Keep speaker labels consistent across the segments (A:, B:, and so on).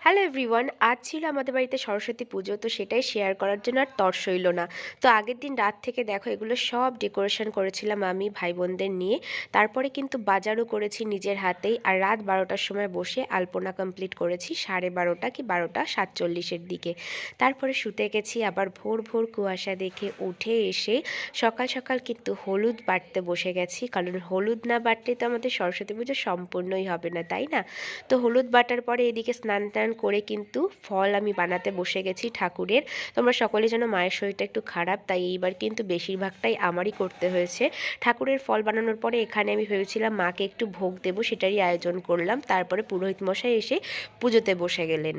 A: Hello everyone, আজ ছিল আমাদের বাড়িতে সরস্বতী পুজো। তো সেটাই শেয়ার করার জন্য আর তর সইল না। তো আগের দিন রাত থেকে দেখো এগুলো সব ডেকোরেশন করেছিলাম আমি ভাই বোনদের নিয়ে। তারপরে কিন্তু বাজারও করেছি নিজের হাতেই। আর রাত 12টার সময় বসে আলপনা কমপ্লিট করেছি 12:30 কি 12:47-এর দিকে। তারপরে শুতে গেছি। আবার ভোর ভোর কুয়াশা দেখে উঠে এসে সকাল সকাল কিন্তু হলুদ বাটতে বসে গেছি, কারণ হলুদ না বাটলে তো আমাদের সরস্বতী পুজো সম্পূর্ণই হবে না, তাই না? তো হলুদ বাটার পরে এদিকে স্নান টান করে কিন্তু ফল আমি বানাতে বসে গেছি ঠাকুরের। তোমরা সকলে যেন, মায়ের শরীরটা একটু খারাপ, তাই এইবার কিন্তু বেশিরভাগটাই আমারই করতে হয়েছে। ঠাকুরের ফল বানানোর পরে এখানে আমি ভেবেছিলাম মাকে একটু ভোগ দেবো, সেটারই আয়োজন করলাম। তারপরে পুরোহিত মশাই এসে পুজোতে বসে গেলেন।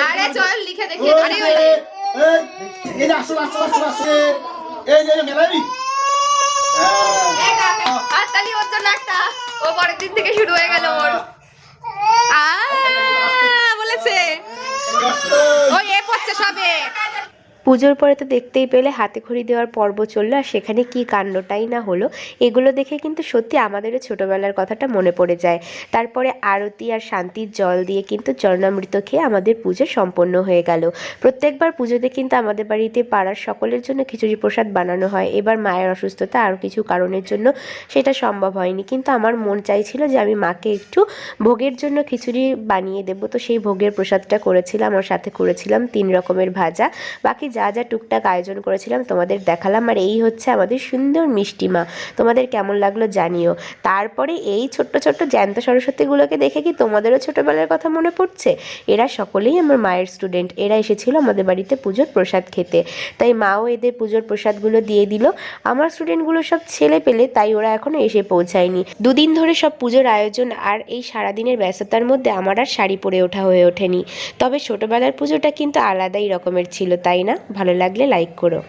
B: আরে চল লিখে দেখি। আরে
C: এই যে আসো আসো আসো আসো, এই যে মেলাবি
B: হাততালি ওর জন্য একটা। ও পরের দিন থেকে শুরু হয়ে গেল ওর বলেছে ওই এ পড়ছে সবে।
A: পুজোর পরে তো দেখতেই পেলে হাতে খড়ি দেওয়ার পর্ব চললো, আর সেখানে কি কাণ্ডটাই না হলো। এগুলো দেখে কিন্তু সত্যি আমাদেরও ছোটোবেলার কথাটা মনে পড়ে যায়। তারপরে আরতি আর শান্তির জল দিয়ে কিন্তু চরণামৃত খেয়ে আমাদের পুজো সম্পন্ন হয়ে গেল। প্রত্যেকবার পুজোতে কিন্তু আমাদের বাড়িতে পাড়ার সকলের জন্য খিচুড়ি প্রসাদ বানানো হয়। এবার মায়ের অসুস্থতা আরও কিছু কারণের জন্য সেটা সম্ভব হয়নি, কিন্তু আমার মন চাইছিল যে আমি মাকে একটু ভোগের জন্য খিচুড়ি বানিয়ে দেবো। তো সেই ভোগের প্রসাদটা করেছিলাম, আর সাথে করেছিলাম 3 রকমের ভাজা। বাকি যা যা টুকটাক আয়োজন করেছিলাম তোমাদের দেখালাম। আর এই হচ্ছে আমাদের সুন্দর মিষ্টি মা। তোমাদের কেমন লাগলো জানিও। তারপরে এই ছোট্ট ছোট্ট জ্যান্ত সরস্বতীগুলোকে দেখে কি তোমাদেরও ছোটোবেলার কথা মনে পড়ছে? এরা সকলেই আমার মায়ের স্টুডেন্ট। এরা এসেছিল আমাদের বাড়িতে পুজোর প্রসাদ খেতে, তাই মাও এদের পুজোর প্রসাদগুলো দিয়ে দিল। আমার স্টুডেন্টগুলো সব ছেলে পেলে, তাই ওরা এখনও এসে পৌঁছায়নি। দুদিন ধরে সব পুজোর আয়োজন আর এই সারাদিনের ব্যস্ততার মধ্যে আমার আর শাড়ি পরে ওঠা হয়ে ওঠেনি। তবে ছোটোবেলার পুজোটা কিন্তু আলাদাই রকমের ছিল, তাই না? ভালো লাগলে লাইক করো।